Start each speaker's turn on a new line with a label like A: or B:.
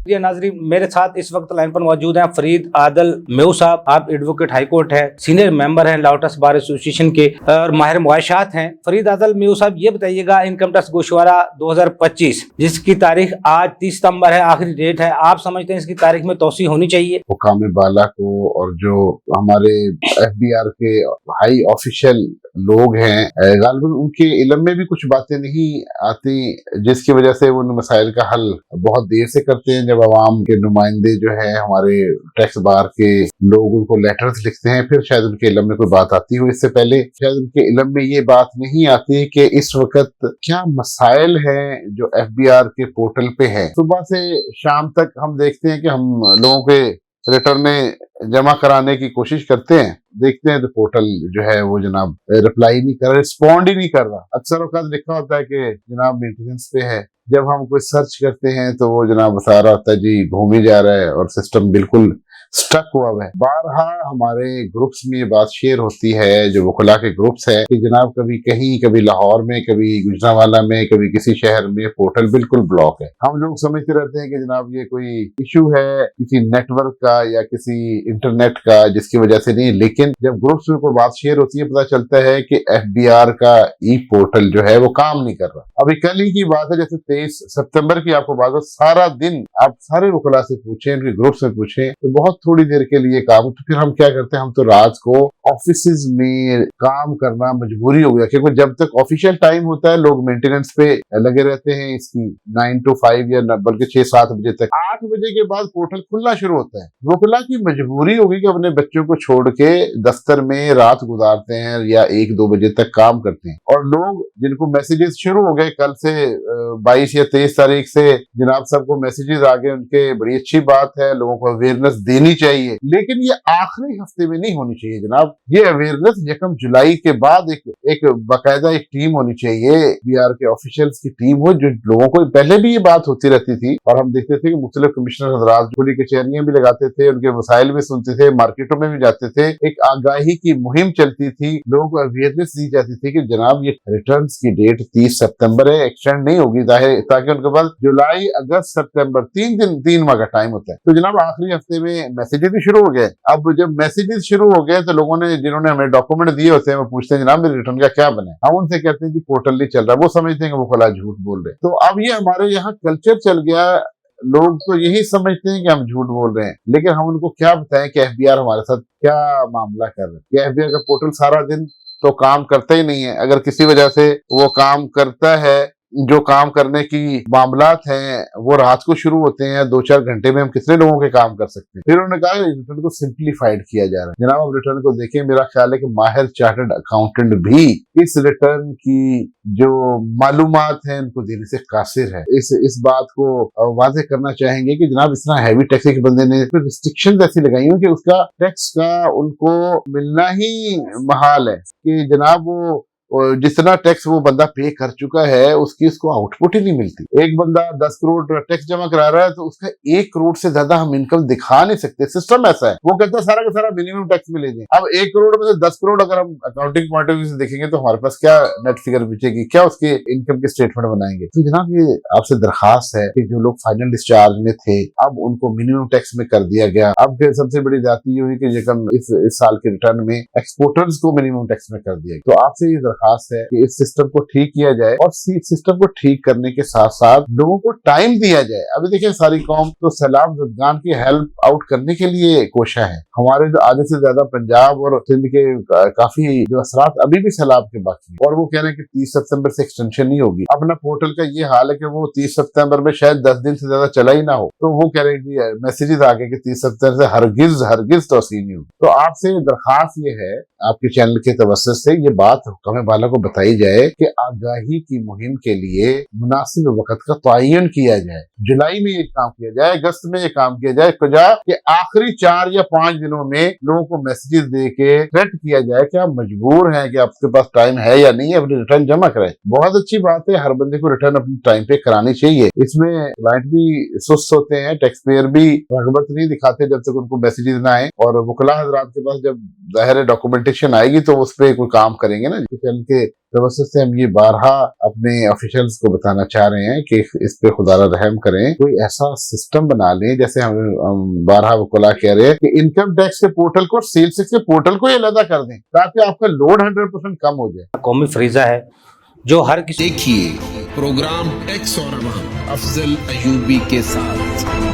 A: ये नाजरीन, मेरे साथ इस वक्त लाइन पर मौजूद हैं फरीद आदिल मेऊ साहब। आप एडवोकेट हाई कोर्ट है, सीनियर मेंबर हैं लॉटस बार एसोसिएशन के और माहिर मुआशरात हैं। फरीद आदिल मेऊ साहब, ये बताइएगा, इनकम टैक्स गोशवारा 2025 जिसकी तारीख आज 30 सितंबर है, आखिरी डेट है, आप समझते हैं इसकी तारीख में तोसी होनी चाहिए?
B: हुकाम बाला को और जो हमारे FBR के हाई ऑफिशियल लोग हैं, गालिबन उनके इल्म में भी कुछ बातें नहीं आती, जिसकी वजह से वो उन मसाइल का हल बहुत देर से करते हैं। जब अवाम के नुमाइंदे जो है, हमारे टैक्स बार के लोग उनको लेटर्स लिखते हैं, फिर शायद उनके इल्म में कोई बात आती हो। इससे पहले शायद उनके इल्म में ये बात नहीं आती कि इस वक्त क्या मसाइल हैं जो FBR के पोर्टल पे है। सुबह से शाम तक हम देखते हैं कि हम लोगों के रिटर्न जमा कराने की कोशिश करते हैं, देखते हैं तो पोर्टल जो है वो जनाब रिप्लाई नहीं कर रहा, रिस्पॉन्ड ही नहीं कर रहा। अक्सर औकात लिखा होता है कि जनाब मेंटेनेंस पे है, जब हम कोई सर्च करते हैं तो वो जनाब बता रहा होता है जी घूम ही जा रहा है और सिस्टम बिल्कुल स्टक हुआ हुआ है। बारहा हमारे ग्रुप्स में ये बात शेयर होती है, जो वकुला के ग्रुप्स है, कि जनाब कभी कहीं, कभी लाहौर में, कभी गुजरांवाला में, कभी किसी शहर में पोर्टल बिल्कुल ब्लॉक है। हम लोग समझते रहते हैं कि जनाब ये कोई इशू है किसी नेटवर्क का या किसी इंटरनेट का, जिसकी वजह से नहीं। लेकिन जब ग्रुप्स में कोई बात शेयर होती है, पता चलता है कि FBR का ई पोर्टल जो है वो काम नहीं कर रहा। अभी कल ही की बात है, जैसे 23 सितंबर की आपको बात हो, सारा दिन आप सारे वकुला से पूछें, उनके ग्रुप्स में पूछें, तो बहुत थोड़ी देर के लिए काम। तो फिर हम क्या करते हैं, हम तो रात को ऑफिस में काम करना मजबूरी हो गया, क्योंकि जब तक ऑफिशियल टाइम होता है लोग मेंटेनेंस पे लगे रहते हैं इसकी 9 to 5 या बल्कि 6-7 बजे तक। 8 बजे के बाद पोर्टल खुलना शुरू होता है। वकुला की मजबूरी होगी कि अपने बच्चों को छोड़ के दफ्तर में रात गुजारते हैं या 1-2 बजे तक काम करते हैं। और लोग जिनको मैसेजेस शुरू हो गए कल से 22 या 23 तारीख से जनाब सबको मैसेजेस आ गए उनके, बड़ी अच्छी बात है, लोगों को अवेयरनेस देनी चाहिए। लेकिन ये आखिरी हफ्ते में नहीं होनी चाहिए जनाब। ये अवेयरनेस 1 जुलाई के बाद एक बाकायदा एक टीम होनी चाहिए, BR के ऑफिशियल्स की टीम हो, जो लोगों को, पहले भी ये बात होती रहती थी और हम देखते थे कि मुख्तलिफ कमिश्नर हजरात पूरी कचहरियां भी लगाते थे, उनके मसाइल भी सुनते थे, मार्केटों में भी जाते थे, एक आगाही की मुहिम चलती थी, लोगों को अवेयरनेस दी जाती थी कि जनाब ये रिटर्न की डेट 30 सितंबर है, एक्सटेंड नहीं होगी, ताकि उनके पास जुलाई, अगस्त, सितंबर 3 माह का टाइम होता है। तो जनाब आखिरी हफ्ते में मैसेजेस भी शुरू हो गए। अब जब मैसेजेस शुरू हो गए तो लोगों ने, जिन्होंने हमें डॉक्यूमेंट दिए होते हैं, वो पूछते हैं जनाब मेरे रिटर्न का क्या बने। हम उनसे कहते हैं जी पोर्टल नहीं चल रहा। वो समझते हैं कि वो खुला झूठ बोल रहे। तो अब ये हमारे यहाँ कल्चर चल गया, लोग तो यही समझते हैं कि हम झूठ बोल रहे हैं, लेकिन हम उनको क्या बताएं कि FBR हमारे साथ क्या मामला कर रहे हैं। FBR का पोर्टल सारा दिन तो काम करता ही नहीं है। अगर किसी वजह से वो काम करता है, जो काम करने की मामलात हैं वो रात को शुरू होते हैं, 2-4 घंटे में हम कितने लोगों के काम कर सकते हैं। फिर उन्होंने कहा रिटर्न को सिंप्लीफाइड किया जा रहा है। जनाब अब रिटर्न को देखें, मेरा ख्याल है कि माहिर चार्टर्ड अकाउंटेंट भी इस रिटर्न की जो मालूमात हैं उनको देने से कासिर है। इस बात को वाज़ेह करना चाहेंगे कि जनाब इतना हैवी टैक्स के बंदे ने फिर रिस्ट्रिक्शन ऐसी लगाई हो कि उसका टैक्स का उनको मिलना ही महाल है, कि जनाब वो जितना टैक्स वो बंदा पे कर चुका है उसकी उसको आउटपुट ही नहीं मिलती। एक बंदा 10 करोड़ टैक्स जमा करा रहा है तो उसका 1 करोड़ से ज्यादा हम इनकम दिखा नहीं सकते। सिस्टम ऐसा है, वो कहता है सारा का सारा मिनिमम टैक्स में ले दें। अब 1 करोड़ में से 10 करोड़ अगर हम अकाउंटिंग पॉइंट ऑफ व्यू से देखेंगे तो हमारे पास क्या नेट फिगर बचेगी, क्या उसके इनकम के स्टेटमेंट बनाएंगे। तो जनाब ये आपसे दरखास्त है कि जो लोग फाइनल डिस्चार्ज में थे अब उनको मिनिमम टैक्स में कर दिया गया। अब फिर सबसे बड़ी जाती ये हुई कि इस साल के रिटर्न में एक्सपोर्टर्स को मिनिमम टैक्स में कर दिया। तो आपसे ये दरखास्त है कि इस सिस्टम को ठीक किया जाए और सिस्टम को ठीक करने के साथ साथ लोगों को टाइम दिया जाए। अभी देखिए सारी कौम तो सैलाब ज़दगान की हेल्प आउट करने के लिए कोशा है। हमारे जो आधे से ज्यादा पंजाब और सिंध के काफी जो असरात अभी भी सैलाब के बाकी है और वो कह रहे हैं कि 30 सितंबर से एक्सटेंशन नहीं होगी। अपना पोर्टल का ये हाल है कि वो 30 सितंबर में शायद 10 दिन से ज्यादा चला ही ना हो, तो वो कह रहे हैं कि मैसेजेस आ गए कि 30 सितंबर से हरगिज तोसी नहीं होगी। तो आपसे दरखास्त ये है आपके चैनल के तवज्जुह से ये बात हुक्म बाला को बताई जाए कि आगाही की मुहिम के लिए मुनासिब वक्त का तयन किया जाए। जुलाई में ये काम किया जाए, अगस्त में ये काम किया जाए, कि आखिरी 4 या 5 दिनों में लोगों को मैसेजेस दे के थ्रेट किया जाए कि आप मजबूर हैं कि आपके पास टाइम है या नहीं है, अपनी रिटर्न जमा करें। बहुत अच्छी बात है, हर बंदे को रिटर्न अपने टाइम पे करानी चाहिए। इसमें क्लाइंट भी सुस्त होते हैं, टैक्स पेयर भी रगबत नहीं दिखाते जब तक उनको मैसेजेस ना आए, और वकला हजरात के पास जब जाहिर डॉक्यूमेंटेशन आएगी तो उस पर कोई काम करेंगे ना। चैनल के तवज्जुह से हम ये बारहा अपने ऑफिशियल्स को बताना चाह रहे हैं कि इस पे खुदारा रहम करें, कोई ऐसा सिस्टम बना लें, जैसे हम बारहा वकुला कह रहे हैं कि इनकम टैक्स के पोर्टल को, सेल्स टैक्स के पोर्टल को ही अलग कर दें ताकि आपका लोड 100% कम हो जाए।
A: कौमी फरीजा है जो हर किसी
C: देखिए प्रोग्राम टैक्स और अफजल अयूबी के साथ।